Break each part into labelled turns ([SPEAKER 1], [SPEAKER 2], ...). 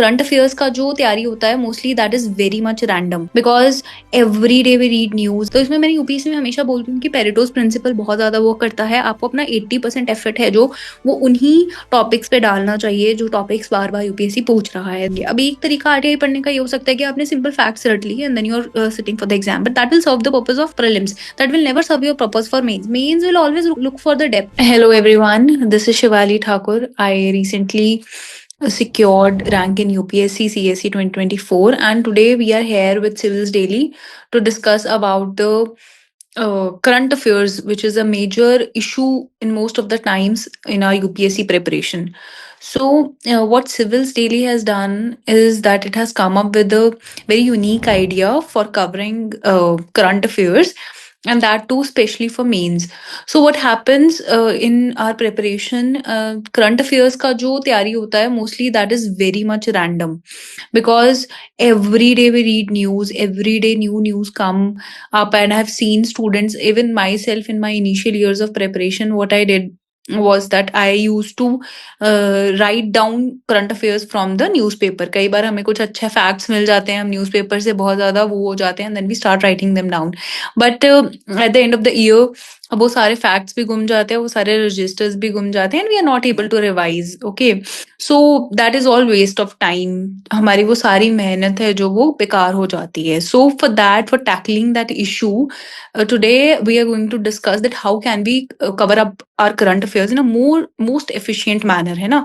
[SPEAKER 1] Current affairs का जो तैयारी होता है mostly that is very much random because every day we read news. तो इसमें मैंने यूपीएससी में हमेशा बोलती हूँ कि पेरेटोज प्रिंसिपल बहुत ज्यादा वर्क करता है। आपको अपना 80% एफर्ट है जो वो उन्हीं टॉपिक्स पे डालना चाहिए जो टॉपिक्स बार बार यूपीएससी पूछ रहा है। अभी एक तरीका आरटीआई पढ़ने का ये हो सकता है कि आपने सिंपल फैक्ट्स रट ली and then you are sitting for the exam, but that will serve the purpose of prelims, that will never serve your purpose for mains. Mains will always look for the depth. Hello everyone, this is Shivali Thakur. I recently secured rank in UPSC CSE 2024, and today we are here with Civils Daily to discuss about the current affairs, which is a major issue in most of the times in our UPSC preparation. So what Civils Daily has done is that it has come up with a very unique idea for covering current affairs, and that too especially for mains. So what happens in our preparation, current affairs का जो तैयारी होता है mostly that is very much random because every day we read news, every day new news come up, and I have seen students, even myself in my initial years of preparation, what I did was that I used to write down current affairs from the newspaper. कई बार हमें कुछ अच्छे facts मिल जाते हैं, हम newspaper से बहुत ज़्यादा वो हो जाते हैं, and then we start writing them down. But at the end of the year, अब वो सारे फैक्ट्स भी गुम जाते हैं, वो सारे रजिस्टर्स भी गुम जाते हैं, and we are not able to revise. Okay, so that is all waste of time. हमारी वो सारी मेहनत है जो वो बेकार हो जाती है. So for that, for tackling that issue, today we are going to discuss that how can we cover up our current affairs in a most efficient manner, है ना.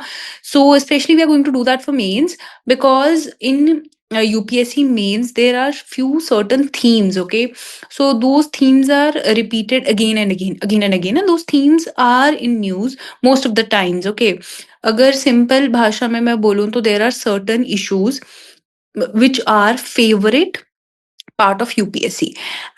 [SPEAKER 1] So specially we are going to do that for mains because in UPSC mains there are few certain themes. Okay, so those themes are repeated again and again, and those themes are in news most of the times. Okay, अगर simple भाषा में मैं बोलूँ तो there are certain issues which are favorite part of UPSC,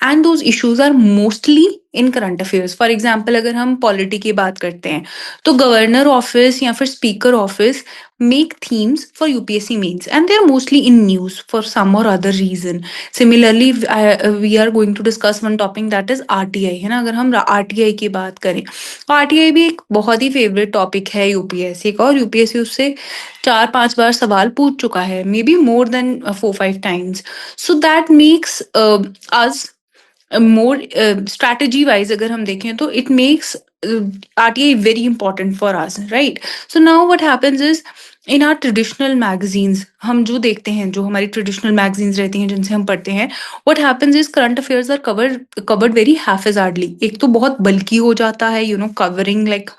[SPEAKER 1] and those issues are mostly in current affairs. For example, अगर हम polity की बात करते हैं तो गवर्नर ऑफिस या फिर speaker office make themes for UPSC mains, and they're mostly in news for some or other reason. Similarly, we are going to discuss one topic that is RTI, है ना. अगर हम RTI की बात करें तो RTI भी एक बहुत ही फेवरेट टॉपिक है यूपीएससी का, और यूपीएससी उससे 4-5 बार सवाल पूछ चुका है, may be more than 4-5 times. So that makes us more strategy wise, अगर हम देखें तो it makes RTI very important for us, right? So now what happens is, in our traditional magazines, हम जो देखते हैं, जो हमारी ट्रेडिशनल मैगजीन्स रहती हैं जिनसे हम पढ़ते हैं, what happens is current affairs are covered very haphazardly. एक तो बहुत बल्कि हो जाता है, covering like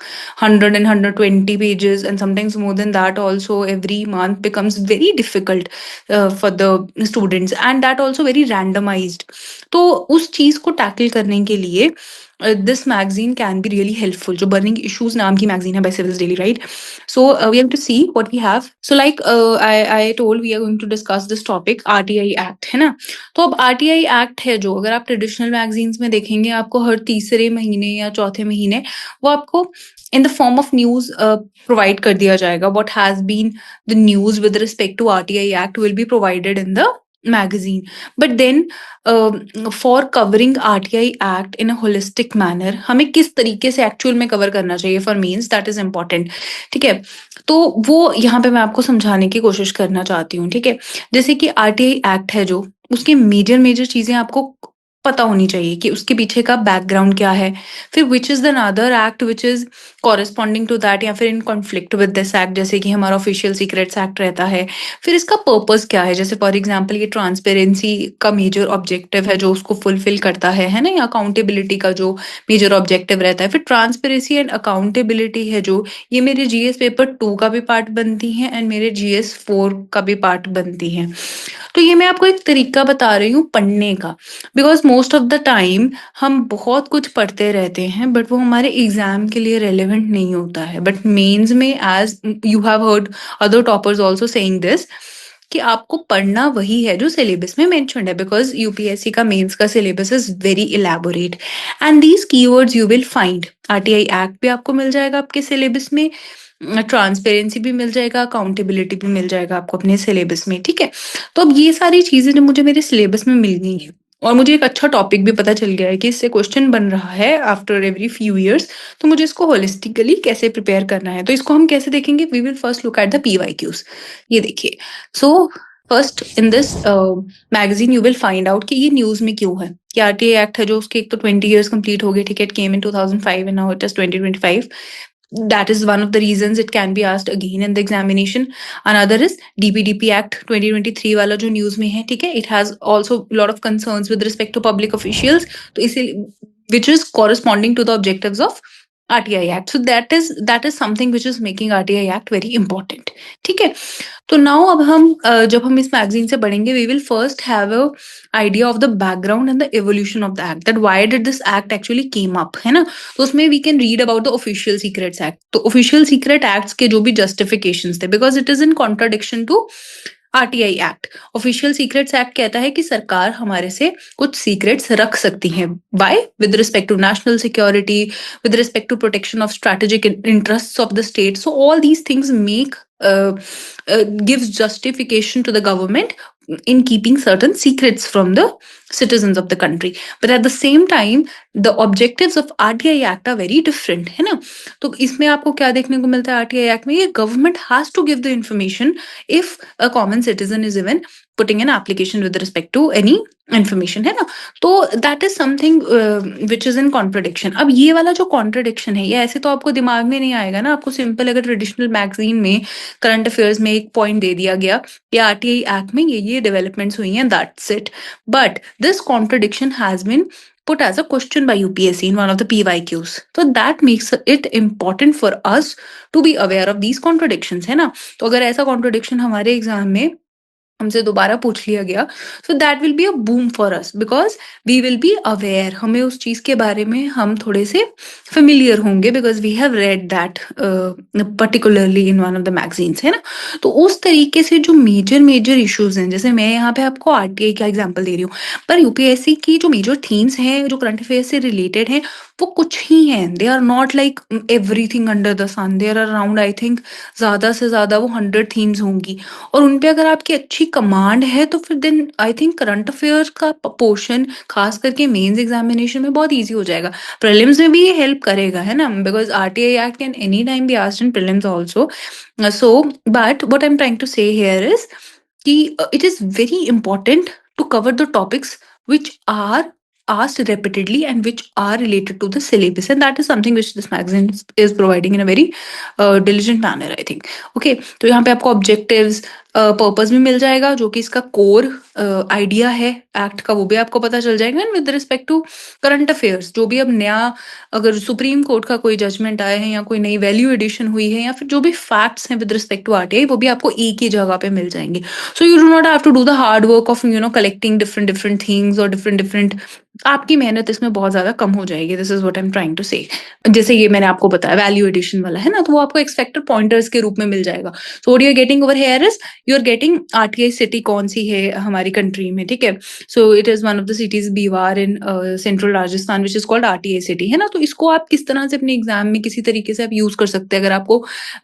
[SPEAKER 1] 100 and 120 pages, and sometimes more than that also. Every month becomes very difficult for the students, and that also very randomized. तो उस चीज को टैकल करने के लिए this magazine can be really helpful. जो burning issues नाम की magazine है by Civils Daily, right? So we have to see what we have. So like I told, we are going to discuss this topic, RTI Act, है ना. तो अब RTI Act है जो, अगर आप ट्रेडिशनल मैगजीन्स में देखेंगे, आपको हर तीसरे महीने या चौथे महीने वो आपको in the form of news provide कर दिया जाएगा. What has been the news with respect to RTI Act will be provided in the magazine. But then for covering RTI Act in a holistic manner, हमें किस तरीके से actual में cover करना चाहिए for means, that is important. ठीक है, तो वो यहाँ पे मैं आपको समझाने की कोशिश करना चाहती हूँ. ठीक है, जैसे कि RTI Act है जो, उसके मेजर चीजें आपको पता होनी चाहिए कि उसके पीछे का बैकग्राउंड क्या है. फिर which is the another act which is corresponding to that या फिर in conflict with this act, जैसे कि हमारा ऑफिशियल सीक्रेट्स एक्ट रहता है. फिर इसका पर्पस क्या है, जैसे फॉर एग्जांपल ये ट्रांसपेरेंसी का मेजर ऑब्जेक्टिव है जो उसको फुलफिल करता है ना, या अकाउंटेबिलिटी का जो मेजर ऑब्जेक्टिव रहता है. फिर ट्रांसपेरेंसी एंड अकाउंटेबिलिटी है जो, ये मेरे जीएस पेपर 2 का भी पार्ट बनती है एंड मेरे जीएस 4 का भी पार्ट बनती है. तो ये मैं आपको एक तरीका बता रही हूँ पढ़ने का, because most of the time हम बहुत कुछ पढ़ते रहते हैं बट वो हमारे एग्जाम के लिए रेलेवेंट नहीं होता है. बट मेंस में, as you have heard other toppers also saying this, कि आपको पढ़ना वही है जो सिलेबस में मेंशन्ड है, बिकॉज यूपीएससी का मेंस का syllabus is very elaborate, and these keywords you will find. RTI act भी आपको मिल जाएगा आपके सिलेबस में, ट्रांसपेरेंसी भी मिल जाएगा, अकाउंटेबिलिटी भी मिल जाएगा आपको अपने सिलेबस में. ठीक है, तो अब ये सारी चीजें जो मुझे मेरे सिलेबस में मिल गई हैं, और मुझे एक अच्छा टॉपिक भी पता चल गया है कि इससे क्वेश्चन बन रहा है आफ्टर एवरी फ्यू इयर्स, तो मुझे इसको होलिस्टिकली कैसे प्रिपेयर करना है। तो इसको हम कैसे देखेंगे? We will first look at the PYQs. ये देखिए, so first in this magazine you will find out कि ये न्यूज में क्यों है। कि आरटीआई एक्ट है जो उसके एक तो 20 इयर्स कंप्लीट हो गए, ठीक है, it came in 2005 and now it is 2025. That is one of the reasons it can be asked again in the examination. Another is DPDP Act 2023 वाला जो न्यूज में है, ठीक है, it has also a lot of concerns with respect to public officials, तो इसीलिए which is corresponding to the objectives of RTI Act. So that is something which is making RTI Act very important. ठीक है, तो now अब हम जब हम इस मैगजीन से पढ़ेंगे, we will first have a idea of the background and the evolution of the act, that why did this act actually came up, है ना। तो उसमें we can read about the official secrets act. तो official secret acts के जो भी justifications थे, because it is in contradiction to RTI act. Official secrets act कहता है कि सरकार हमारे से कुछ सीक्रेट्स रख सकती है, by with respect to national security, with respect to protection of strategic interests of the state. So all these things make gives justification to the government in keeping certain secrets from the citizens of the country. But at the same time, the objectives of RTI Act are very different, है ना। तो इसमें आपको क्या देखने को मिलता है RTI Act में? ये government has to give the information if a common citizen is even putting an application with respect to any information, है ना। तो that is something which is in contradiction. अब ये वाला जो contradiction है, ये ऐसे तो आपको दिमाग में नहीं आएगा ना। आपको सिंपल अगर ट्रेडिशनल मैगजीन में करंट अफेयर्स में एक पॉइंट दे दिया गया कि आरटीआई एक्ट में ये डेवलपमेंट्स हुई हैं, that's it. But this contradiction has been put as a question by UPSC in one of the PYQs. So that makes it important for us to be aware of these contradictions, है ना। तो अगर ऐसा contradiction हमारे exam में हमसे दोबारा पूछ लिया गया, so that will be a boom for us, because we will be aware, हमें उस चीज के बारे में हम थोड़े से फेमिलियर होंगे, because we have read that particularly in one of the magazines, है ना। तो उस तरीके से जो मेजर मेजर इश्यूज हैं, जैसे मैं यहाँ पे आपको आरटीआई का एग्जांपल दे रही हूँ, पर यूपीएससी की जो मेजर थीम्स हैं जो करंट अफेयर से रिलेटेड हैं, वो कुछ ही हैं। They are not like everything under the sun, there are around, I think ज्यादा से ज्यादा वो 100 थीम्स होंगी। और उनपे अगर आपकी अच्छी कमांड है तो फिर then I think current affair का पोर्शन खास करके मेंस एग्जामिनेशन में बहुत इजी हो जाएगा। प्रीलिम्स में भी ये हेल्प करेगा, है ना, because RTI act can any time be asked in prelims also. So but what I am trying to say here is कि it is very important to cover the topics which are asked repeatedly and which are related to the syllabus, and that is something which this magazine is providing in a very diligent manner, I think. Okay, तो यहाँ पे आपको objectives, purpose भी मिल जाएगा, जो कि इसका core idea है एक्ट का, वो भी आपको पता चल जाएगा। And with respect to current affairs, जो भी अब नया अगर सुप्रीम कोर्ट का कोई जजमेंट आया है या कोई नई वैल्यू एडिशन हुई है या फिर जो भी फैक्ट्स हैं विद रिस्पेक्ट टू आरटीआई, वो भी आपको एक ही जगह पे मिल जाएंगे। So you do not have to do the hard work of collecting different different things और डिफरेंट डिफरेंट, आपकी मेहनत इसमें बहुत ज्यादा कम हो जाएगी। This is what I am trying to say. जैसे ये मैंने आपको बताया वैल्यू एडिशन वाला, है ना, तो वो आपको एक्सपेक्टेड पॉइंटर्स के रूप में मिल जाएगा। So what you are getting over here is you are getting RTI city कौन सी है हमारी कंट्री में, ठीक है। So it is one of the cities Beawar in central Rajasthan which is called RTI city, है ना। तो इसको आप किस तरह से अपने एग्जाम में किसी तरीके से आप यूज कर सकते हैं। अगर आपको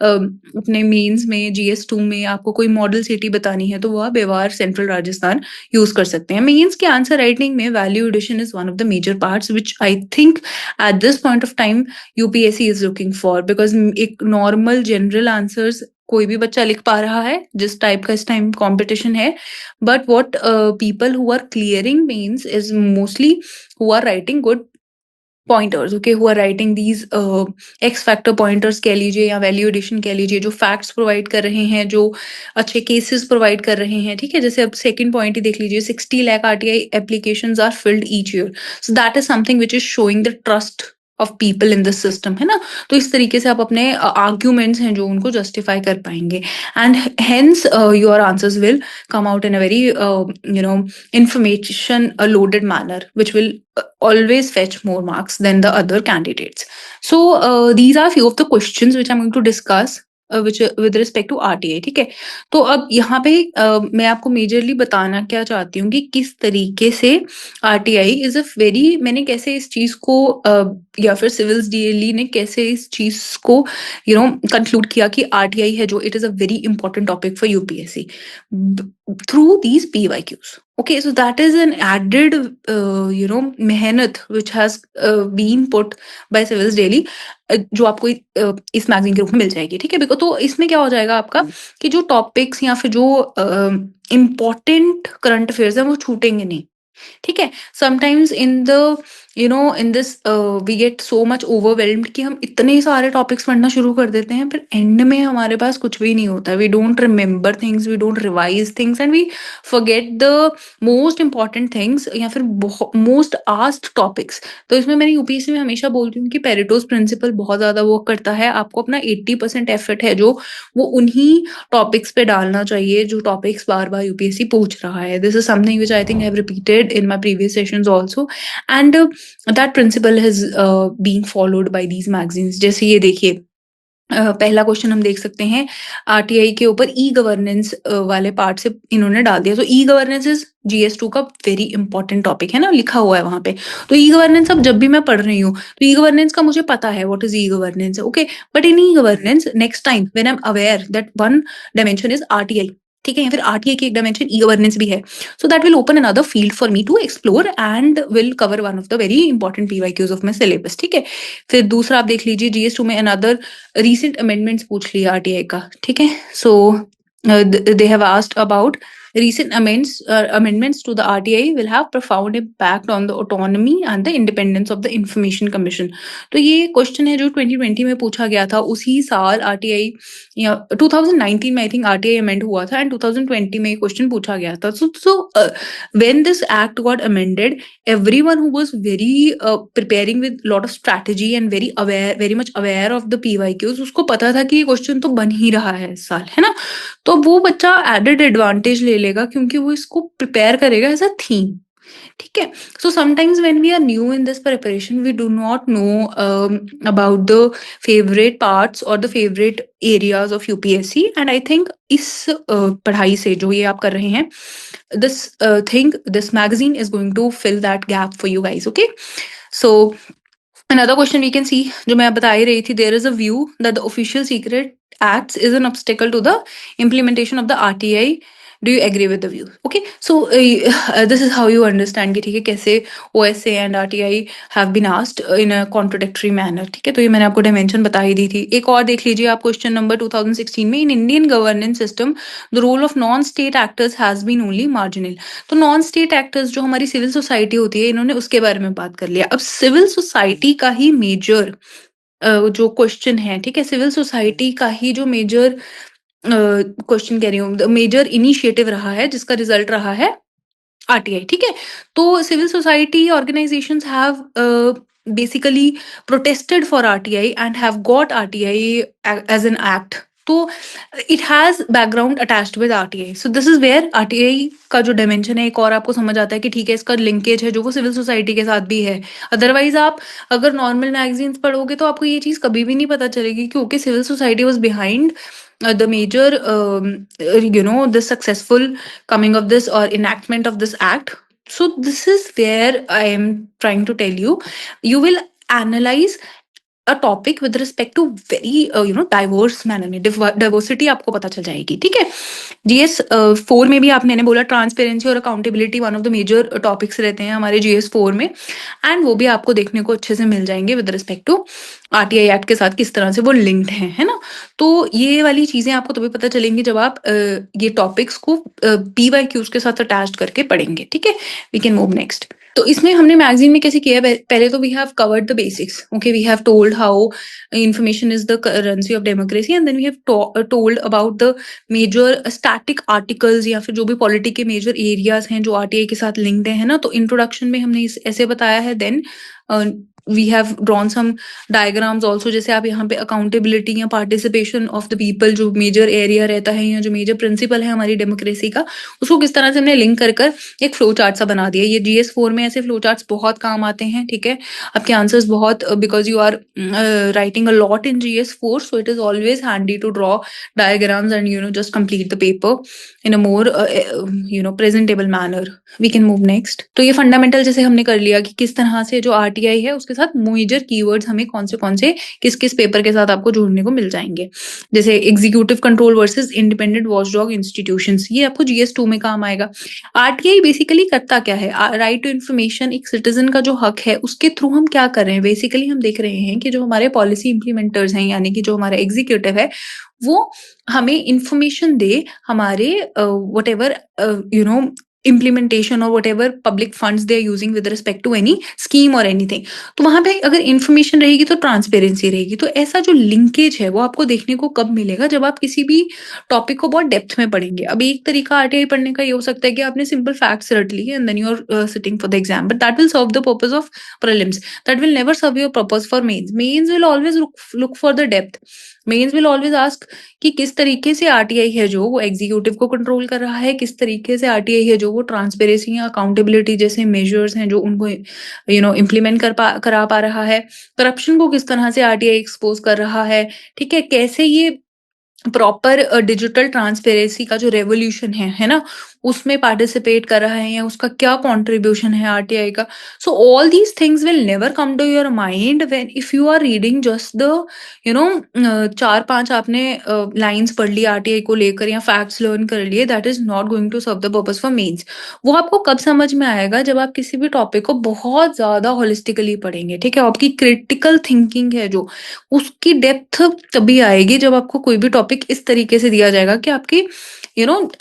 [SPEAKER 1] अपने मेंस में GS2 में आपको कोई मॉडल सिटी बतानी है, तो वो आप बेवार सेंट्रल राजस्थान यूज कर सकते हैं। मेंस के आंसर राइटिंग में value addition is one of the major parts which I think at this point of time UPSC is looking for, because एक नॉर्मल जनरल आंसर्स कोई भी बच्चा लिख पा रहा है जिस टाइप का इस टाइम कंपटीशन है, but what people who are clearing mains is mostly who are writing good pointers, okay, who are writing these X factor pointers कह लीजिए या वैल्यू एडिशन कह लीजिए, जो फैक्ट्स प्रोवाइड कर रहे हैं, जो अच्छे केसेस प्रोवाइड कर रहे हैं, ठीक है। जैसे अब सेकंड पॉइंट ही देख लीजिए, 60 lakh RTI applications are filled each year, so that is something which is showing the trust of people in this system, है ना। तो इस तरीके से आप अपने आर्ग्यूमेंट्स हैं जो उनको जस्टिफाई कर पाएंगे, and hence your answers will come out in a very information loaded manner, which will always fetch more marks than the other candidates. So these are few of the questions which I'm going to discuss which with respect to RTI, ठीक है। तो अब यहाँ पे मैं आपको majorly बताना क्या चाहती हूँ कि किस तरीके से RTI इज अ वेरी, मैंने कैसे इस चीज को या फिर सिविल्स डीएलई ने कैसे इस चीज को कंक्लूड किया कि RTI है जो it is a very important topic for UPSC through these PYQs। Okay, so that is an added, मेहनत which has been put by Civils Daily, जो आपको इस मैगजीन के रूप में मिल जाएगी, ठीक है? तो इसमें क्या हो जाएगा आपका कि जो टॉपिक्स या फिर जो इम्पोर्टेंट करंट अफेयर्स हैं वो छूटेंगे नहीं, ठीक है? Sometimes in the in this we get so much overwhelmed कि हम इतने सारे टॉपिक्स पढ़ना शुरू कर देते हैं, फिर एंड में हमारे पास कुछ भी नहीं होता। We don't remember things, we don't revise things and we forget the most important things या फिर मोस्ट आस्क्ड टॉपिक्स। तो इसमें मैंने यूपीएससी में हमेशा बोलती हूँ कि पेरेटोज प्रिंसिपल बहुत ज्यादा वर्क करता है। आपको अपना 80% एफर्ट है जो वो उन्हीं टॉपिक्स पे डालना चाहिए जो टॉपिक्स बार बार यूपीएससी पूछ रहा है। This is something which I think I have repeated in my previous sessions also, and that principle has been followed by these magazines। जैसे ये देखिए, पहला क्वेश्चन हम देख सकते हैं आरटीआई के ऊपर ई गवर्नेंस वाले पार्ट से इन्होंने डाल दिया। तो ई गवर्नेंस इज जीएस2 का वेरी इंपॉर्टेंट टॉपिक है ना, लिखा हुआ है वहां पे। तो ई गवर्नेंस अब जब भी मैं पढ़ रही हूँ तो ई गवर्नेंस का मुझे पता है what is e governance, okay. But in e governance next time when I am aware that one dimension is RTI, ठीक है, या फिर आरटीआई की एक डायमेंशन ई गवर्नेंस भी है, so that will open another field for me to explore and will cover one of the very important PYQs of my syllabus, ठीक है। फिर दूसरा आप देख लीजिए, जीएस2 में अनदर recent amendments पूछ लिया आरटीआई का, ठीक है। सो they have asked about recent amendments to the RTI will have profound impact on the autonomy and the independence of the Information Commission। तो ये क्वेश्चन है जो 2020 में पूछा गया था। उसी साल आरटीआई या 2019 में आई थिंक आरटीआई अमेंड हुआ था एंड 2020 में ये क्वेश्चन पूछा गया था। सो when this act got amended, everyone who was very preparing with lot of strategy and very much aware of the PYQs, उसको पता था कि ये क्वेश्चन तो बन ही रहा है इस साल, है ना। तो वो बच्चा एडेड एडवांटेज ले लेगा क्योंकि वो इसको प्रिपेयर करेगा एज अ थीम, ठीक है। So sometimes when we are new in this preparation we do not know about the favourite parts और the favourite areas of UPSC, and I think इस पढ़ाई से जो ये आप कर रहे हैं, this magazine is going to fill that gap for you guys, okay। So another question we can see, जो मैं बता ही रही थी, there is a view that the official secret acts is an obstacle to the implementation of the RTI। Do you agree with the view? Okay, so this is how you understand कि ठीक है कैसे OSA and RTI have been asked in a contradictory manner, ठीक है। तो ये मैंने आपको डायमेंशन बता ही दी थी। एक और देख लीजिए आप, क्वेश्चन नंबर 2016 में, in Indian governance system the role of non state actors has been only marginal. तो नॉन स्टेट एक्टर्स जो हमारी सिविल सोसाइटी होती है, इन्होंने उसके बारे में बात कर लिया। अब सिविल सोसाइटी का ही मेजर जो क्वेश्चन है, ठीक है, सिविल सोसाइटी का ही जो मेजर क्वेश्चन कह रही हूँ, मेजर इनिशिएटिव रहा है जिसका रिजल्ट रहा है आरटीआई, ठीक है। तो civil society organisations have basically protested for RTI and have got RTI as an act. तो it has background attached with RTI. So this is where RTI का जो डायमेंशन है एक और आपको समझ आता है कि ठीक है इसका लिंकेज है जो वो सिविल सोसाइटी के साथ भी है। अदरवाइज आप अगर नॉर्मल मैगजीन्स पढ़ोगे तो आपको ये चीज कभी भी नहीं पता चलेगी क्योंकि civil society was behind the major the successful coming of this or enactment of this act। So this is where I am trying to tell you, you will analyze a topic with respect to very diverse manner में, diversity आपको पता चल जाएगी, ठीक है। GS 4 में भी मैंने बोला ट्रांसपेरेंसी और accountability one of the major topics रहते हैं हमारे जीएस 4 में, एंड वो भी आपको देखने को अच्छे से मिल जाएंगे with respect to RTI act के साथ किस तरह से वो लिंक्ड हैं, है ना। तो ये वाली चीजें आपको तभी पता चलेंगी जब आप ये टॉपिक्स को पीवाईक्यूज के साथ अटैच करके पढ़ेंगे, ठीक है। We can move next. तो इसमें हमने मैगजीन में कैसे किया है, पहले तो we have covered the basics, okay, we have told how information is the currency of democracy, and then we have told about the major static articles या फिर जो भी पॉलिटी के मेजर एरियाज हैं जो आरटीआई के साथ लिंक्ड है ना। तो इंट्रोडक्शन में हमने ऐसे बताया है। Then we have drawn some diagrams also, जैसे आप यहाँ पे अकाउंटेबिलिटी या पार्टिसिपेशन ऑफ द पीपल जो मेजर एरिया रहता है या जो मेजर प्रिंसिपल है हमारी डेमोक्रेसी का, उसको किस तरह से हमने लिंक कर कर एक फ्लो चार्ट सा बना दिया। ये जीएस 4 में ऐसे फ्लो चार्ट्स बहुत काम आते हैं, ठीक है। आपके आंसर्स बहुत, because you are writing a lot in GS 4, so it is always handy to draw diagrams and just complete the paper in a more presentable manner. We can move next. तो ये fundamental जैसे हमने कर लिया कि किस तरह से जो आरटीआई है उसके साथ मेजर कीवर्ड्स हमें कौन से किस पेपर के साथ आपको जोड़ने को मिल जाएंगे। जैसे executive control versus independent watchdog institutions, ये आपको GS2 में काम आएगा। आरटीआई बेसिकली करता क्या है? राइट टू इन्फॉर्मेशन, एक सिटीजन का जो हक है उसके थ्रू हम क्या कर रहे हैं? बेसिकली हम देख रहे हैं कि जो हमारे पॉलिसी इंप्लीमेंटर्स हैं, यानी कि जो हमारा एग्जीक्यूटिव है, वो हमें इंफॉर्मेशन दे हमारे what ever implementation or whatever public funds they are using with respect to any scheme or anything। तो वहां पे अगर इंफॉर्मेशन रहेगी तो ट्रांसपेरेंसी रहेगी। तो ऐसा जो लिंकेज है वो आपको देखने को कब मिलेगा? जब आप किसी भी टॉपिक को बहुत डेप्थ में पढ़ेंगे। अब एक तरीका आरटीआई पढ़ने का ये हो सकता है कि आपने सिंपल फैक्ट्स रट ली and then you are sitting for the exam, but that will serve the purpose of prelims, that will never serve your purpose for mains. Mains will always look for the depth. Mains will always ask कि किस तरीके से RTI है जो वो executive को control कर रहा है, किस तरीके से आरटीआई है जो वो ट्रांसपेरेंसी या अकाउंटेबिलिटी जैसे मेजर्स हैं जो उनको इम्प्लीमेंट करा पा रहा है, करप्शन को किस तरह से आरटीआई एक्सपोज कर रहा है, ठीक है, कैसे ये प्रॉपर डिजिटल ट्रांसपेरेंसी का जो रेवोल्यूशन है ना, उसमें पार्टिसिपेट कर रहा है या उसका क्या कंट्रीब्यूशन है आरटीआई का। So all these things will never come to your mind when if you are reading just the 4-5 आपने लाइंस पढ़ ली आरटीआई को लेकर या फैक्ट्स लर्न कर लिए, that is not going to serve the purpose for mains. वो आपको कब समझ में आएगा? जब आप किसी भी टॉपिक को बहुत ज्यादा होलिस्टिकली पढ़ेंगे, ठीक है। आपकी क्रिटिकल थिंकिंग है जो, उसकी डेप्थ तभी आएगी जब आपको कोई भी टॉपिक इस तरीके से दिया जाएगा कि आपकी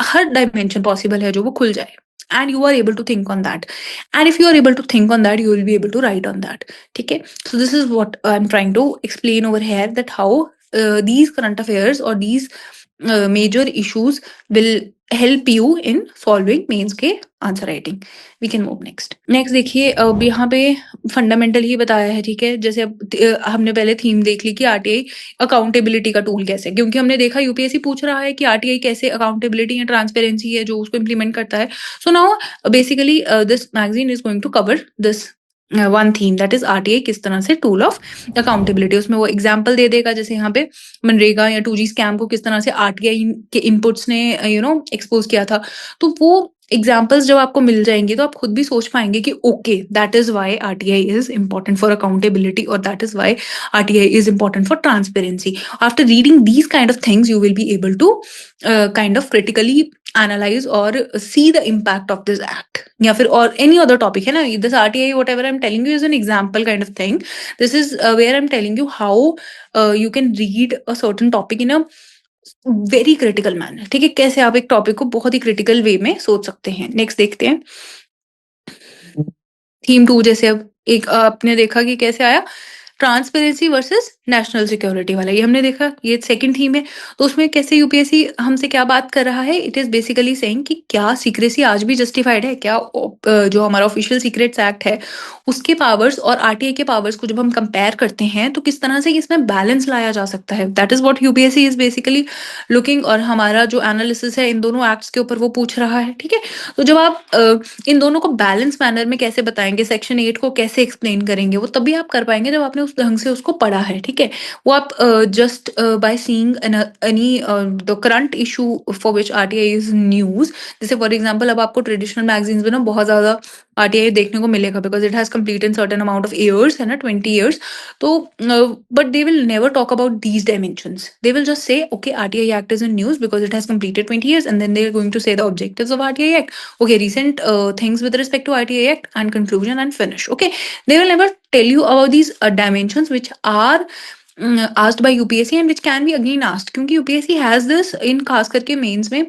[SPEAKER 1] हर डायमेंशन पॉसिबल है जो वो खुल जाए, and you are able to think on that, and if you are able to think on that you will be able to write on that, ठीक है। So this is what I'm trying to explain over here, that how these current affairs or these major issues will help you in solving mains के answer writing. We can move next देखिए, अब यहाँ पे fundamental ही बताया है, ठीक है। जैसे अब हमने पहले थीम देख ली कि आरटीआई अकाउंटेबिलिटी का टूल कैसे, क्योंकि हमने देखा यूपीएससी पूछ रहा है कि आरटीआई कैसे अकाउंटेबिलिटी या ट्रांसपेरेंसी है जो उसको इम्प्लीमेंट करता है। So now basically this magazine is going to cover this one theme, that is RTI किस तरह से टूल ऑफ अकाउंटेबिलिटी। उसमें वो एग्जांपल दे देगा, जैसे यहाँ पे मनरेगा या 2G स्कैम को किस तरह से आरटीआई के इनपुट्स ने एक्सपोज किया था। तो वो एग्जाम्पल्स जब आपको मिल जाएंगे तो आप खुद भी सोच पाएंगे कि okay, that is why RTI is important for accountability, or that is why RTI is important for transparency. After reading these kind of things, you will be able to kind of critically analyze or see the impact of this act, या फिर or any other topic है ना। this RTI whatever I'm telling you is an example kind of thing. This is where I'm telling you how you can read a certain topic in a very critical manner, ठीक है। कैसे आप एक topic को बहुत ही critical वे में सोच सकते हैं। नेक्स्ट देखते हैं थीम 2। जैसे अब एक आपने देखा कि कैसे आया ट्रांसपेरेंसी वर्सेस नेशनल सिक्योरिटी वाला, ये हमने देखा, ये सेकंड थीम है। तो उसमें कैसे यूपीएससी हमसे क्या बात कर रहा है? इट इज बेसिकली सेइंग कि क्या सीक्रेसी आज भी जस्टिफाइड है, क्या जो हमारा ऑफिशियल सीक्रेट्स एक्ट है उसके पावर्स और आरटीआई के पावर्स को जब हम कंपेयर करते हैं तो किस तरह से इसमें बैलेंस लाया जा सकता है। That is what UPSC is basically looking, और हमारा जो एनालिसिस है इन दोनों एक्ट्स के ऊपर वो पूछ रहा है, ठीक है। तो जब आप इन दोनों को बैलेंस मैनर में कैसे बताएंगे, सेक्शन 8 को कैसे एक्सप्लेन करेंगे, वो तभी आप कर पाएंगे जब आपने उस ढंग से उसको पढ़ा है, ठीक है। वो आप just by seeing any the current issue for which RTI is news, जैसे फॉर एग्जांपल अब आपको ट्रेडिशनल मैगजीन्स में ना बहुत ज्यादा आरटीआई देखने को मिलेगा because it has completed certain amount of years, है ना, 20 ईयर्स। तो but they will never talk about these dimensions, they will just say okay RTI act is in news because it has completed 20 years, and then they are going to say the objectives of RTI Act, okay, recent things with respect to RTI Act, and conclusion, and finish, okay। They will never tell you about these dimensions which are asked by UPSC and which can be again asked, क्योंकि UPSC has this in खास करके mains में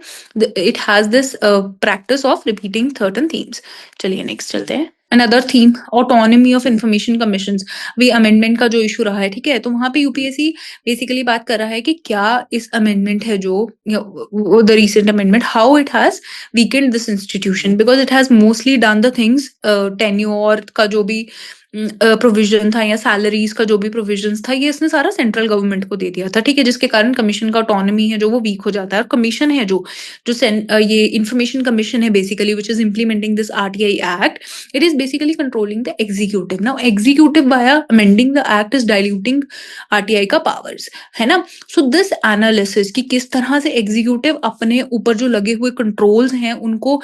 [SPEAKER 1] it has this practice of repeating certain themes। चलिए next चलते हैं। Another theme autonomy of information commissions, भी amendment का जो इशू रहा है, ठीक है। तो वहां पे यूपीएससी बेसिकली बात कर रहा है कि क्या इस अमेंडमेंट है जो the recent amendment, how it has weekend this institution because it has mostly done the things, tenure का जो भी प्रोविजन था या सैलरीज का जो भी प्रोविजन था, ये इसने सारा सेंट्रल गवर्नमेंट को दे दिया था, ठीक है। जिसके कारण कमीशन का ऑटोनॉमी है जो वो वीक हो जाता है। और कमीशन है जो ये इंफॉर्मेशन कमीशन है basically which is implementing this RTI act, it is basically controlling the executive। now executive via amending the act is diluting RTI का powers, है ना। so this analysis कि किस तरह से executive अपने ऊपर जो लगे हुए controls हैं उनको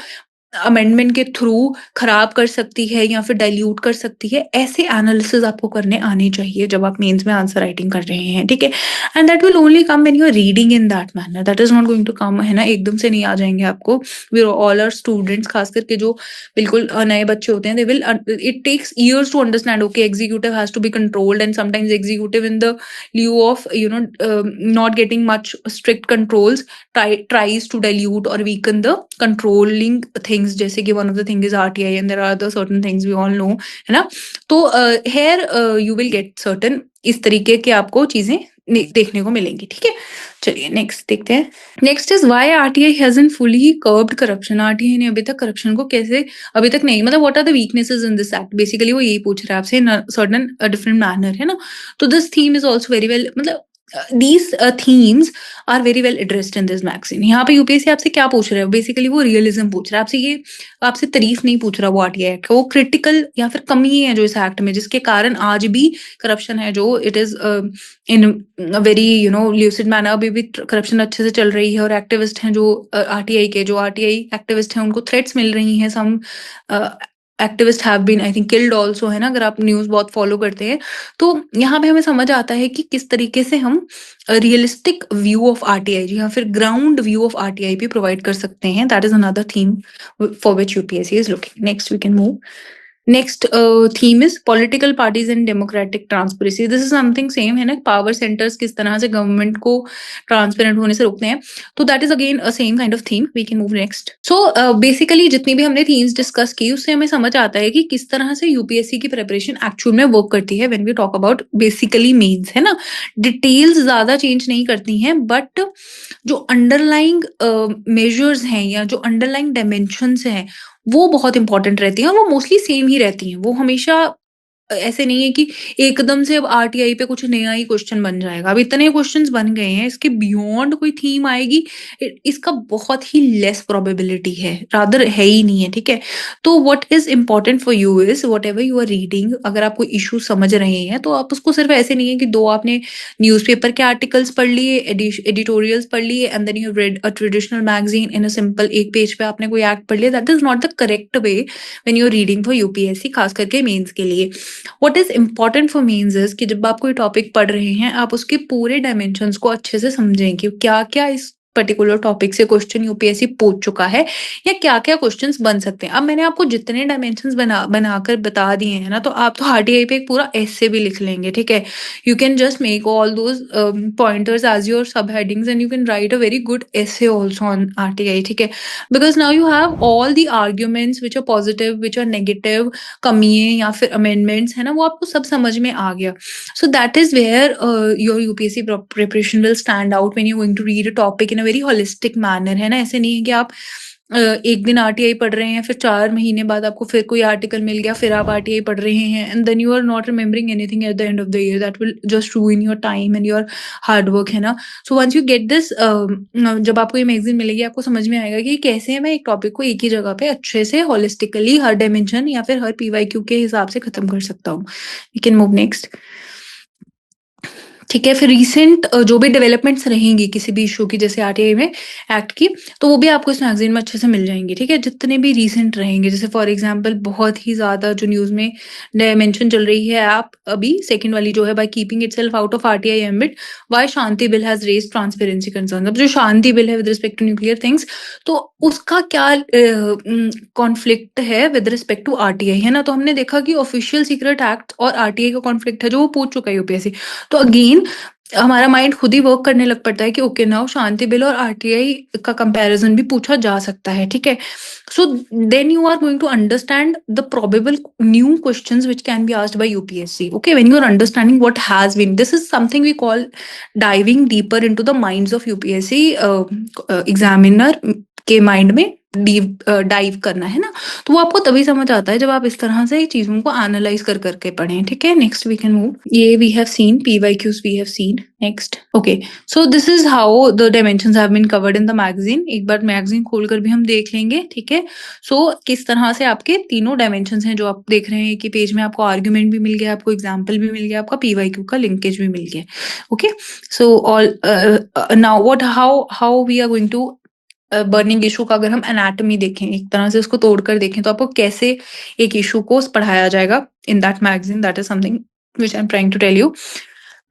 [SPEAKER 1] अमेंडमेंट के थ्रू खराब कर सकती है या फिर डाइल्यूट कर सकती है, ऐसे एनालिसिस आपको करने आने चाहिए जब आप मेंस में आंसर राइटिंग कर रहे हैं, ठीक है। And that will only come when you are reading in that manner, that is not going to come, है ना, एकदम से नहीं आ जाएंगे आपको। वी ऑल आर स्टूडेंट्स, खास करके जो बिल्कुल नए बच्चे होते हैं, they will, it takes years to understand, okay executive has to be controlled, and sometimes executive in the lieu of not getting much strict controls tries to dilute or weaken the controlling things, जैसे कि one of the thing is RTI and there are other certain things we all know, है ना। तो here you will get certain इस तरीके के आपको चीजें देखने को मिलेंगी, ठीक है। चलिए नेक्स्ट देखते हैं। Next is why RTI hasn't fully curved corruption, RTI ने अभी तक करप्शन को कैसे, अभी तक नहीं, मतलब what are the weaknesses in this act, basically वो यही पूछ रहा है आपसे, सर्टेन डिफरेंट मैनर, है ना। तो this theme is also very well, मतलब these themes are very well addressed in this magazine। यहाँ पे यूपीएससी आपसे क्या पूछ रहा है, बेसिकली वो रियलिज्म पूछ रहा है आपसे, ये आपसे तारीफ नहीं पूछ रहा वो आरटीआई एक्ट, वो क्रिटिकल या फिर कमी है जो इस एक्ट में, जिसके कारण आज भी करप्शन है जो it is in very lucid manner, अभी भी करप्शन अच्छे से चल रही है, और एक्टिविस्ट हैं जो आरटीआई के, जो आरटीआई एक्टिविस्ट हैं उनको थ्रेट्स मिल रही हैं, some activist have been I think killed also, है ना, अगर आप न्यूज बहुत फॉलो करते हैं। तो यहाँ पे हमें समझ आता है कि किस तरीके से हम रियलिस्टिक व्यू ऑफ आरटीआई या फिर ग्राउंड व्यू ऑफ आरटीआई भी प्रोवाइड कर सकते हैं। That is another theme for which UPSC is looking. Next we can move. Next theme is political parties and democratic transparency. This is something same, है ना, power centres किस तरह से government को ट्रांसपेरेंट होने से रोकते हैं, तो that is again a same kind of theme. We can move next. So basically जितनी भी हमने थीम्स डिस्कस की उससे हमें समझ आता है कि किस तरह से यूपीएससी की प्रिपरेशन एक्चुअल में वर्क करती है when we talk about basically mains, है ना। डिटेल्स ज्यादा चेंज नहीं करती हैं, बट जो अंडरलाइंग मेजर्स हैं या जो अंडरलाइंग डायमेंशंस हैं वो बहुत इंपॉर्टेंट रहती हैं, और वो मोस्टली सेम ही रहती हैं। वो हमेशा ऐसे नहीं है कि एकदम से अब आरटीआई पे कुछ नया ही क्वेश्चन बन जाएगा। अब इतने क्वेश्चंस बन गए हैं, इसके बियॉन्ड कोई थीम आएगी, इसका बहुत ही लेस प्रोबेबिलिटी है, रादर है ही नहीं है, ठीक है। तो what is important for you is whatever you are reading, अगर आप कोई इशू समझ रहे हैं तो आप उसको सिर्फ ऐसे नहीं है कि दो आपने न्यूज़पेपर के आर्टिकल्स पढ़ लिए, एडिटोरियल्स पढ़ लिए, and then you read a traditional magazine in a simple, एक पेज पे आपने कोई एक्ट पढ़ लिया। That is not the correct way when you are reading for UPSC, खास करके मेंस के लिए। What is important for mains is कि जब आप कोई टॉपिक पढ़ रहे हैं आप उसके पूरे डायमेंशंस को अच्छे से समझें कि क्या क्या इस पर्टिकुलर टॉपिक से क्वेश्चन यूपीएससी पूछ चुका है, या क्या क्या क्वेश्चंस बन सकते हैं। अब मैंने आपको जितने डायमेंशंस बनाकर बता दिए हैं ना, तो आप तो आरटीआई पे एक पूरा एसे भी लिख लेंगे, ठीक है। You can just make all those pointers as your sub headings and you can write a very good essay also on RTI, ठीक है। Because now you have all the arguments which are positive, which are negative, कमियां या फिर amendments, है ना, वो आपको सब समझ में आ गया। So that is where your UPSC preparation will stand out when you going to read a topic in a very holistic manner, है ना। ऐसे नहीं है कि आप एक दिन आरटीआई पढ़ रहे हैं, फिर 4 महीने बाद आपको फिर कोई आर्टिकल मिल गया, फिर आप आरटीआई पढ़ रहे हैं, and then you are not remembering anything at the end of the year. That will just ruin your time and your hard work, है ना। So once you get this, जब आपको ये मैगजीन मिलेगी आपको समझ में आएगा कि कैसे मैं एक टॉपिक को एक ही जगह पे अच्छे से होलिस्टिकली हर डायमेंशन या फिर हर पीवाईक्यू के हिसाब से खत्म कर सकता हूँ। We can move next. ठीक है, फिर रिसेंट जो भी डेवलपमेंट्स रहेंगी किसी भी इशू की, जैसे आरटीआई में एक्ट की, तो वो भी आपको इस मैगजीन में अच्छे से मिल जाएंगी, ठीक है। जितने भी रिसेंट रहेंगे, जैसे फॉर एग्जांपल बहुत ही ज्यादा जो न्यूज में मेंशन चल रही है, आप अभी सेकंड वाली जो है, by keeping itself out of RTI ambit why Shanti bill has raised transparency concern. अब जो शांति बिल है with respect to nuclear things, तो उसका क्या कॉन्फ्लिक्ट है विद रिस्पेक्ट टू आरटीआई, है ना। तो हमने देखा कि ऑफिशियल सीक्रेट एक्ट और आरटीआई का कॉन्फ्लिक्ट है जो वो पूछ चुका है यूपीएससी। तो अगेन हमारा माइंड खुद ही वर्क करने लग पड़ता है कि ओके नाउ शांति बिल और आरटीआई का कंपैरिजन भी पूछा जा सकता है, ठीक है। So then you are going to understand the probable new questions which can be asked by UPSC, okay, when you are understanding what has been, this is something we call diving deeper into the minds of UPSC examiner के mind में dive करना, है ना। तो वो आपको तभी समझ आता है जब आप इस तरह से चीजों को एनालाइज कर करके पढ़ें, ठीक है। Next we can move. ये we have seen PYQs, we have seen next, okay. So this is how the dimensions have been covered in the magazine. एक बार मैगजीन खोलकर भी हम देख लेंगे, ठीक है। सो किस तरह से आपके तीनों डायमेंशंस हैं जो आप देख रहे हैं कि पेज में आपको आर्ग्यूमेंट भी मिल गया, आपको एग्जाम्पल भी मिल गया, आपका पीवाईक्यू का लिंकेज भी मिल गया, okay. So all now what how we are going to burning issue का अगर हम एनाटॉमी देखें, एक तरह से उसको तोड़कर देखें, तो आपको कैसे एक इशू को पढ़ाया जाएगा in that magazine, that is something which I am trying to tell you.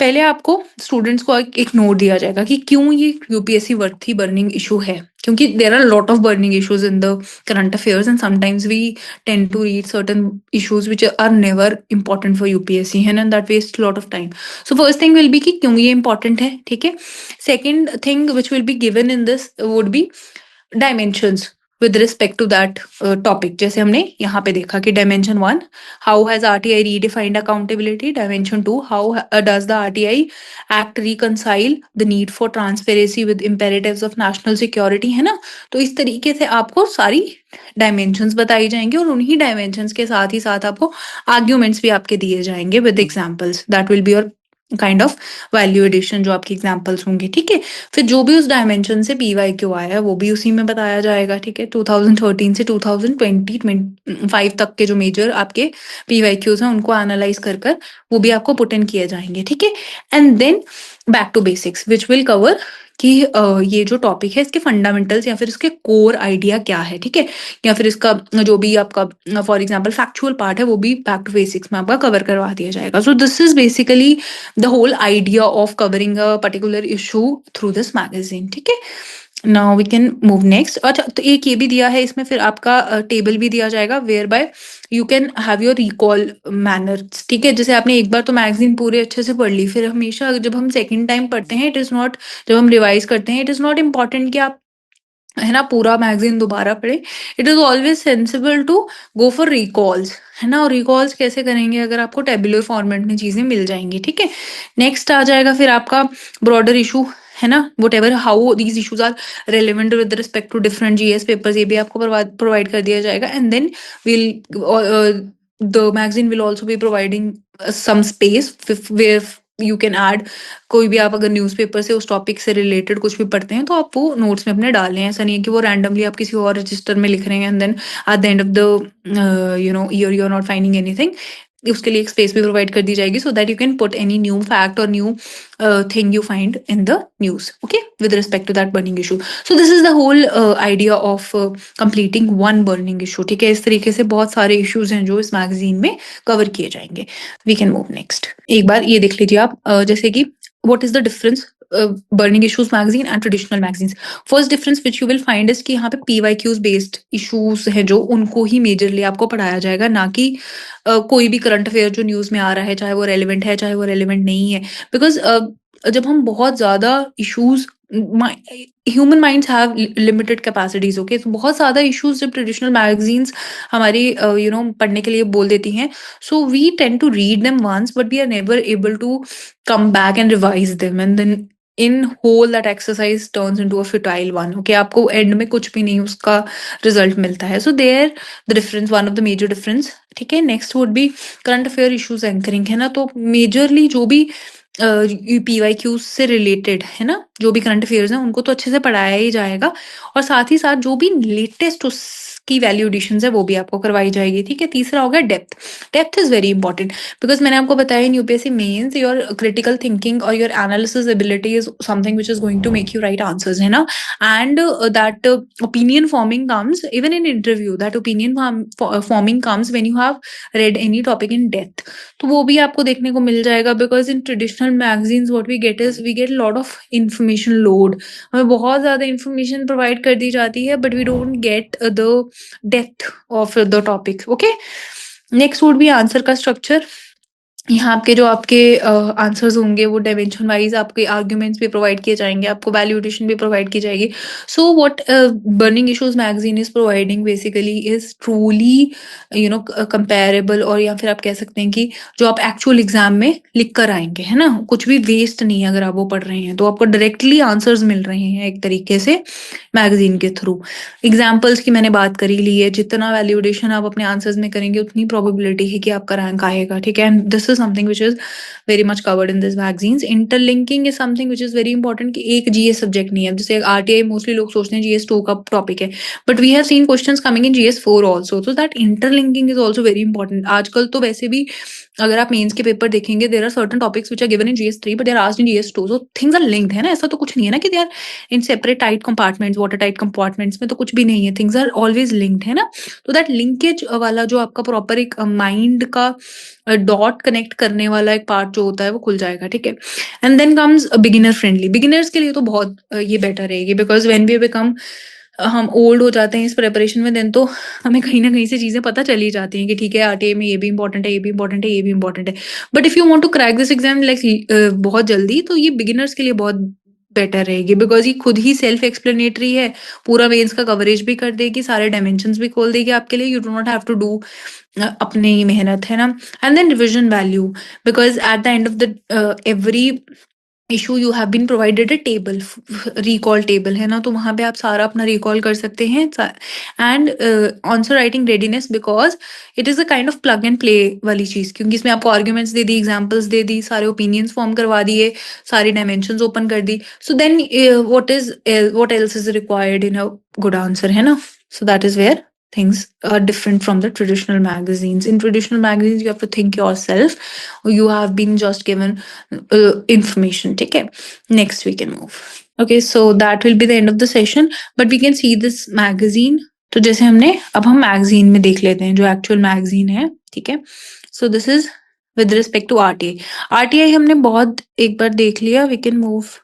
[SPEAKER 1] पहले आपको स्टूडेंट्स को एक नोट दिया जाएगा कि क्यों ये यूपीएससी वर्थी बर्निंग इशू है, क्योंकि there are lot of burning issues in the current affairs and sometimes we tend to read certain issues which are never important for UPSC है, and that waste lot of time. So first thing will be कि क्यों ये important है, ठीक है। Second thing which will be given in this would be dimensions with respect to that topic. जैसे हमने यहाँ पे देखा कि dimension 1, how has RTI redefined accountability. Dimension 2, how does the RTI act reconcile the need for transparency with imperatives of national security, है ना। तो इस तरीके से आपको सारी डायमेंशंस बताई जाएंगे और उन्हीं डायमेंशंस के साथ ही साथ आपको आर्ग्यूमेंट्स भी आपके दिए जाएंगे with examples. That will be your kind of value addition, जो आपके एग्जाम्पल्स होंगे, ठीक है। फिर जो भी उस डायमेंशन से पीवाई क्यू आया है वो भी उसी में बताया जाएगा, ठीक है। 2013 से 2025 तक के जो मेजर आपके पीवाई क्यूज हैं उनको एनालाइज कर कर वो भी आपको पुट इन किए जाएंगे, ठीक है। And then back to basics which will cover कि ये जो टॉपिक है इसके फंडामेंटल्स या फिर इसके कोर आइडिया क्या है, ठीक है। या फिर इसका जो भी आपका फॉर एग्जाम्पल फैक्चुअल पार्ट है वो भी बैक टू बेसिक्स में आपका कवर करवा दिया जाएगा। सो this is basically the whole idea of covering a particular issue through this magazine, ठीक है। Now we can move next. अच्छा, तो एक ये भी दिया है इसमें, फिर आपका टेबल भी दिया जाएगा where by you can have your recall manners, ठीक है। जैसे आपने एक बार तो मैगजीन पूरे अच्छे से पढ़ ली, फिर हमेशा जब हम सेकंड टाइम पढ़ते हैं, इट इज नॉट, जब हम रिवाइज करते हैं, इट इज नॉट इम्पॉर्टेंट कि आप, है ना, पूरा मैगजीन दोबारा पढ़े। It is always sensible to go for recalls, है ना। और रिकॉल्स कैसे करेंगे अगर आपको टेबुलर फॉर्मेट में चीजें मिल जाएंगी, ठीक है। नेक्स्ट आ जाएगा फिर आपका ब्रॉडर इशू, है ना, whatever how these issues are relevant with respect to different GS papers, ये भी आपको प्रोवाइड कर दिया जाएगा। And then will the magazine will also be providing some space where you can add, कोई भी आप अगर न्यूज़पेपर से उस टॉपिक से रिलेटेड कुछ भी पढ़ते हैं तो आप वो नोट्स में अपने डाल लें। ऐसा नहीं है कि वो रैंडमली आप किसी और रजिस्टर में लिख रहे हैं and then at the end of the year you are not finding anything. उसके लिए एक स्पेस भी प्रोवाइड कर दी जाएगी so that you can put any new fact और new thing you find in the news, okay, with respect to that burning issue. So this is the whole idea of completing one burning issue, ठीक है। इस तरीके से बहुत सारे issues हैं जो इस मैगजीन में कवर किए जाएंगे। We can move next. एक बार ये देख लीजिए आप, जैसे कि what is the difference burning issues magazine and traditional magazines। first difference which you will find is कि यहाँ पे PYQs based issues हैं जो उनको ही मेजरली आपको पढ़ाया जाएगा, ना कि कोई भी करंट अफेयर जो न्यूज में आ रहा है, चाहे वो रेलिवेंट है चाहे वो रेलिवेंट नहीं है। बिकॉज जब हम बहुत ज्यादा issues, human minds have limited capacities, okay. तो बहुत ज्यादा इश्यूज जब ट्रेडिशनल मैगजीन्स हमारी पढ़ने के लिए बोल देती हैं, so we tend to read them once but we are never able to come back and revise them, and then in whole that exercise turns into a futile one, okay। आपको and में कुछ भी नहीं उसका result मिलता है। so there the difference, one of the major difference, ठीक है। Next would B current affair issues anchoring, है ना। तो मेजरली जो भी PYQ से रिलेटेड, है ना, जो भी करंट अफेयर्स हैं उनको तो अच्छे से पढ़ाया ही जाएगा, और साथ ही साथ जो भी लेटेस्ट उसकी वैल्यू एडिशंस है वो भी आपको करवाई जाएगी, ठीक है। तीसरा हो गया depth. Depth is very important because मैंने आपको बताया in UPSC mains your critical thinking और your analysis ability is something which is going to make you write answers, है ना। And that opinion forming comes even in interview, that opinion forming comes when you have read any topic in depth. तो वो भी आपको देखने को मिल जाएगा because in traditional magazines what we gate is we get lot of information load, हमें बहुत ज्यादा इंफॉर्मेशन प्रोवाइड कर दी जाती है but we don't get the depth of the topic, okay. Next would be answer का स्ट्रक्चर। यहाँ आपके जो आपके आंसर्स होंगे वो डायमेंशन वाइज आपके आर्ग्यूमेंट्स भी प्रोवाइड किए जाएंगे, आपको वैल्यूएशन भी प्रोवाइड की जाएगी। So what burning issues magazine is providing basically is truly comparable, और या फिर आप कह सकते हैं कि जो आप एक्चुअल एग्जाम में लिख कर आएंगे, है ना, कुछ भी वेस्ट नहीं है। अगर आप वो पढ़ रहे हैं तो आपको डायरेक्टली आंसर्स मिल रहे हैं एक तरीके से मैगजीन के थ्रू। एग्जाम्पल्स की मैंने बात करी ली है, जितना वैल्यूएशन आप अपने आंसर्स में करेंगे उतनी प्रोबेबिलिटी है कि आपका रैंक आएगा, ठीक है। This is something which is very much covered in this magazines. Interlinking is something which is very important कि एक जीएस सब्जेक्ट नहीं है. जैसे आरटीआई मोस्टली लोग सोचते हैं जीएस 2 का टॉपिक है, but we have seen questions coming in GS 4 also. So that interlinking is also very important. आजकल तो वैसे भी अगर आप मेंस के पेपर देखेंगे, there are certain topics which are given in GS 3 but they are asked in GS 2. So things are linked, है ना. ऐसा तो कुछ नहीं है ना कि they are in separate tight compartments, water tight compartments में तो कुछ भी नहीं है. थिंग्स आर ऑलवेज लिंक्ड, है ना. तो दैट लिंकेज वाला जो आपका प्रॉपर एक माइंड का डॉट कनेक्ट करने वाला एक पार्ट जो होता है वो खुल जाएगा. ठीक है. And then comes beginner friendly. Beginners के लिए तो बहुत ये बेटर रहेगी, बिकॉज व्हेन वी बिकम हम ओल्ड हो जाते हैं इस प्रिपरेशन में, देन तो हमें कहीं ना कहीं से चीजें पता चली जाती हैं कि ठीक है आरटीआई में ये भी इंपॉर्टेंट है, ये भी इंपॉर्टेंट है, ये भी इंपॉर्टेंट है. But if you want to crack this exam like बहुत जल्दी, तो ये बिगिनर्स के लिए बहुत बेटर रहेगी, बिकॉज ये खुद ही सेल्फ एक्सप्लेनेटरी है. पूरा मेंस का कवरेज भी कर देगी, सारे डायमेंशंस भी खोल देगी आपके लिए. You do not have to do अपनी मेहनत, है ना. And then revision value, because at the end of the every issue you have been provided a table, recall table, है ना. तो वहां पे आप सारा अपना रिकॉल कर सकते हैं. And answer writing readiness, because it is a kind of plug and play वाली चीज, क्योंकि इसमें आपको आर्ग्यूमेंट्स दे दी, एग्जाम्पल्स दे दी, सारे ओपिनियंस फॉर्म करवा दिए, सारी डायमेंशंस ओपन कर दी. So then what else is required in a good answer, है ना. So that is where things are different from the traditional magazines. In traditional magazines, you have to think yourself. You have been just given information. ठीक है. Next we can move. Okay, so that will be the end of the session. But we can see this magazine. तो जैसे हमने अब हम magazine में देख लेते हैं जो एक्चुअल मैगजीन है. ठीक है. So this is with respect to RTI. RTI हमने बहुत एक बार देख लिया. We can move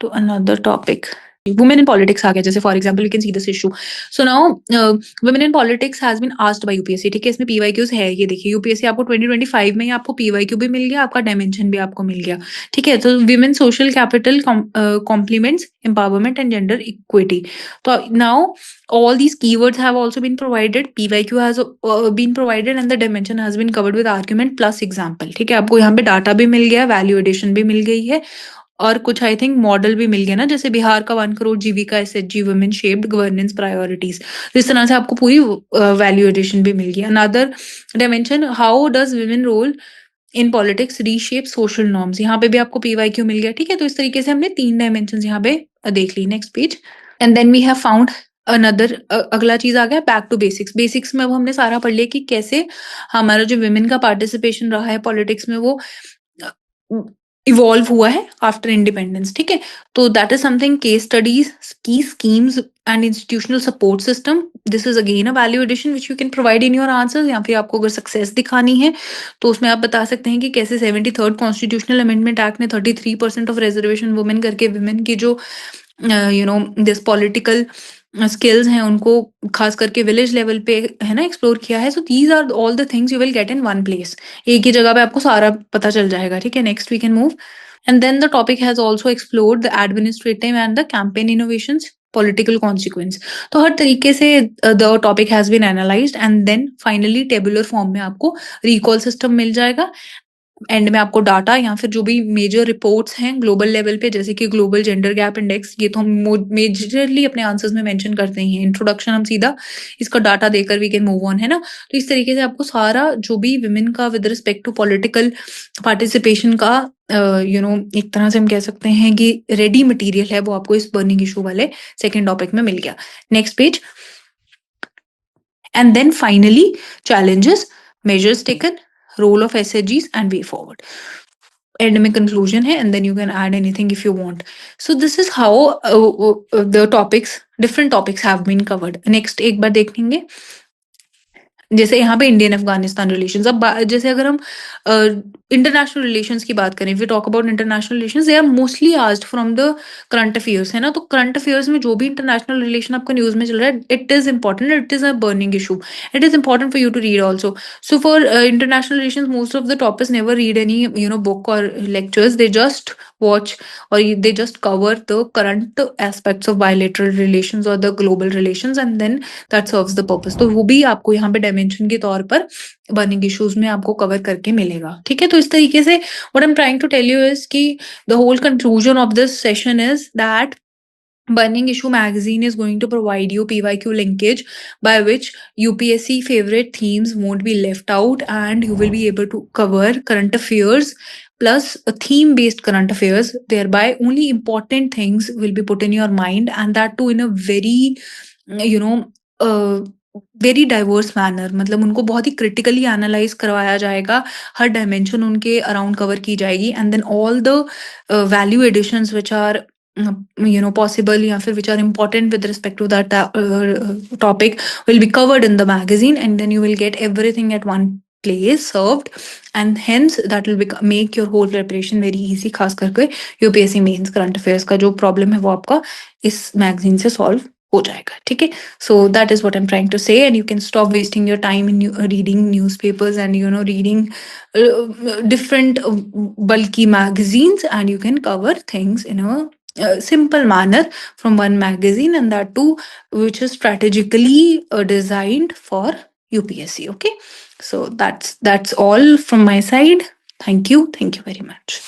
[SPEAKER 1] to another topic. Women in politics आ गया. जैसे for example you can see this issue. So now women in politics has been asked by UPSC. ठीक है. इसमें पीवाईक्यूज है. ये देखिए यूपीएससी आपको 2025 में आपको पीवाईक्यू भी मिल गया, आपका डायमेंशन भी आपको मिल गया. ठीक है. तो women social capital compliments empowerment and gender equity. तो now all these keywords have also been provided, PYQ has been provided and the dimension has been covered with argument plus example. ठीक है. आपको यहाँ पे डाटा भी मिल गया, value addition भी मिल गई है, और कुछ आई थिंक मॉडल भी मिल गया ना. जैसे बिहार का 1 crore Jeevika SHG women shaped governance priorities. इस तरह से आपको पूरी वैल्यू एडिशन भी मिल गई. Another dimension, how does women role in politics reshape social norms. यहाँ पे भी आपको पीवाईक्यू मिल गया. ठीक है. तो इस तरीके से हमने 3 डायमेंशन यहाँ पे देख ली. Next page. And then we have found another, अगला चीज आ गया बैक टू बेसिक्स. बेसिक्स में अब हमने सारा पढ़ लिया कि कैसे हमारा जो विमेन का पार्टिसिपेशन रहा है पॉलिटिक्स में वो इवॉल्व हुआ है आफ्टर इंडिपेंडेंस. ठीक है. तो that is something, case studies, की schemes and institutional support system. This is again a value addition which you can provide in your answers. या फिर आपको अगर सक्सेस दिखानी है तो उसमें आप बता सकते हैं कि कैसे 73rd कॉन्स्टिट्यूशनल अमेंडमेंट एक्ट ने 33% ऑफ रिजर्वेशन वुमेन करके विमेन की जो दिस पॉलिटिकल स्किल्स हैं उनको खास करके विलेज लेवल पे, है ना, एक्सप्लोर किया है. So these are all the things you will get in one place. एक ही जगह पे आपको सारा पता चल जाएगा. ठीक है. Next we can move. And then the topic has also explored the administrative and the campaign innovations, political consequence. तो हर तरीके से the topic has been analysed. And then finally tabular form में आपको रिकॉल सिस्टम मिल जाएगा. And में आपको data या फिर जो भी मेजर रिपोर्ट्स हैं ग्लोबल लेवल पे, जैसे कि ग्लोबल जेंडर गैप इंडेक्स, ये तो हम मेजरली अपने आंसर्स में मेंशन करते ही हैं. इंट्रोडक्शन हम सीधा इसका डाटा देकर वी कैन मूव ऑन, है ना. तो इस तरीके से आपको सारा जो भी विमेन का with respect to political participation का एक तरह से हम कह सकते हैं कि रेडी मटीरियल है, वो आपको इस बर्निंग इशू वाले सेकेंड टॉपिक में मिल गया. Next page. And then finally challenges, measures taken, role of SHGs and way forward. End में conclusion है and then you can add anything if you want. So this is how the topics, different topics have been covered. Next एक बार देखेंगे जैसे यहाँ पे Indian Afghanistan relations. अब जैसे अगर हम इंटरनेशनल रिलेशंस की बात करें, we talk about international relations, they are mostly asked from the current affairs, है ना. तो करंट अफेयर्स में जो भी इंटरनेशनल रिलेशन आपको न्यूज में चल रहा है, it is important, it is a burning issue, it is important for you to read also. So for international relations most of the topics never read any book और lectures, they just watch or they just cover the current aspects of bilateral relations or the global relations and then that serves the purpose. तो वो भी आपको यहाँ पे dimension के तौर पर बर्निंग इश्यूज में आपको कवर करके मिलेगा. ठीक है. तो इस तरीके से what I'm trying to tell you is कि the whole conclusion of this session is that Burning Issue magazine is going to provide you PYQ linkage by which UPSC favorite themes won't be left out, and you will be able to cover current affairs plus a theme based current affairs. Thereby, only important things will be put in your mind, and that too in a very, you know, very diverse manner. मतलब उनको बहुत ही critically analyse करवाया जाएगा, हर dimension उनके around cover की जाएगी, and then all the value additions which are possible या फिर which are important with respect to that topic will be covered in the magazine, and then you will get everything at one place served, and hence that will make your whole preparation very easy. खास करके UPSC mains current affairs का जो problem है वो आपका इस magazine से solve हो जाएगा. ठीक है, so that is what I'm trying to say, and you can stop wasting your time in reading newspapers and reading different bulky magazines, and you can cover things in a simple manner from one magazine, and that too which is strategically designed for UPSC. Okay, so that's all from my side. Thank you very much.